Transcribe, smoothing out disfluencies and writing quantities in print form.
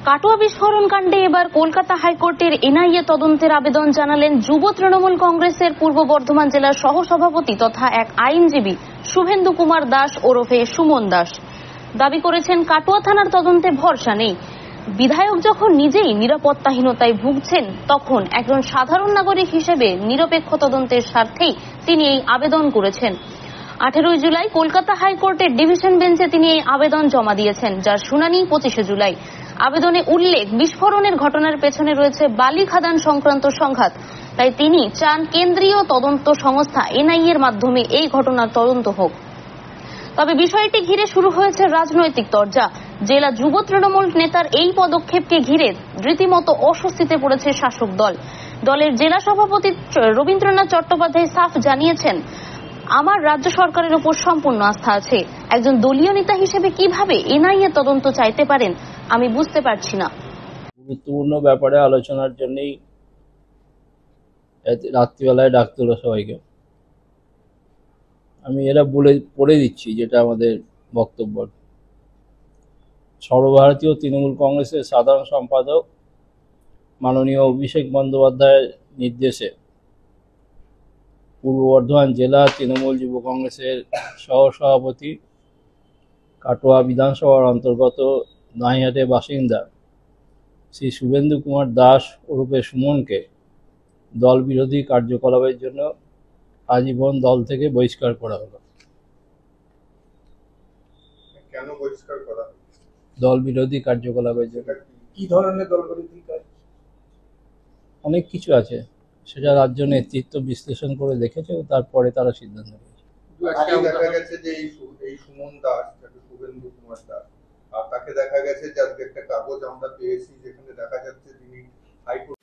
কাটোয়া বিস্ফোরণ কাণ্ডে এবার কলকাতা হাইকোর্টের এনআইএ তদন্তের আবেদন জানালেন যুব তৃণমূল কংগ্রেসের পূর্ব বর্ধমান জেলার সহসভাপতি তথা এক আইনজীবী শুভেন্দু কুমার দাস ওরফে সুমন দাস। দাবি করেছেন কাটোয়া থানার তদন্তে ভরসা নেই। বিধায়ক যখন নিজেই নিরাপত্তাহীনতায় ভুগছেন তখন একজন সাধারণ নাগরিক হিসেবে নিরপেক্ষ তদন্তের স্বার্থেই তিনি এই আবেদন করেছেন। 18 জুলাই কলকাতা হাইকোর্টের ডিভিশন বেঞ্চে তিনি এই আবেদন জমা দিয়েছেন, যার শুনানি 25 জুলাই। আবেদনে উল্লেখ, বিস্ফোরণের ঘটনার পেছনে রয়েছে বালি খাদান সংক্রান্ত সংঘাত। তাই তিনি চান কেন্দ্রীয় তদন্ত সংস্থা এনআইএর মাধ্যমে এই ঘটনার তদন্ত হোক। তবে বিষয়টি ঘিরে শুরু হয়েছে রাজনৈতিক তরজা। জেলা যুব তৃণমূল নেতার এই পদক্ষেপকে ঘিরে রীতিমতো অস্বস্তিতে পড়েছে শাসক দল। দলের জেলা সভাপতি রবীন্দ্রনাথ চট্টোপাধ্যায় সাফ জানিয়েছেন, আমার রাজ্য সরকারের উপর সম্পূর্ণ আস্থা আছে। একজন দলীয় নেতা হিসেবে কিভাবে এনআইএ তদন্ত চাইতে পারেন আমি বুঝতে পারছি না। গুরুত্বপূর্ণ ব্যাপারে আলোচনার জন্যই রাত্রিবেলায় ডাকতে হলো সবাইকে। আমি এরা পড়ে দিচ্ছি যেটা আমাদের বক্তব্য। সর্বভারতীয় তৃণমূল কংগ্রেসের সাধারণ সম্পাদক মাননীয় অভিষেক বন্দ্যোপাধ্যায়ের নির্দেশে পূর্ব বর্ধমান জেলা তৃণমূল যুব কংগ্রেসের সহসভাপতি, কাটোয়া বিধানসভার অন্তর্গত নয়াহাটের বাসিন্দা শ্রী শুভেন্দু কুমার দাস ওরফে সুমনকে দল বিরোধী কার্যকলাপের জন্য আজীবন দল থেকে বহিষ্কার করা হলো। কেন বহিষ্কার করা? দল বিরোধী কার্যকলাপের জন্য। কি ধরনের দল বিরোধী কাজ? অনেক কিছু আছে, সেটা রাজ্য নেতৃত্ব বিশ্লেষণ করে দেখেছে, তারপরে তারা সিদ্ধান্ত নিয়েছে। দেখা গেছে যে এই সুমন দাস, শুভেন্দু কুমার দাস, আর তাকে দেখা গেছে যে আজকে একটা কাগজ আমরা পেয়েছি যেখানে দেখা যাচ্ছে তিনি হাইকোর্ট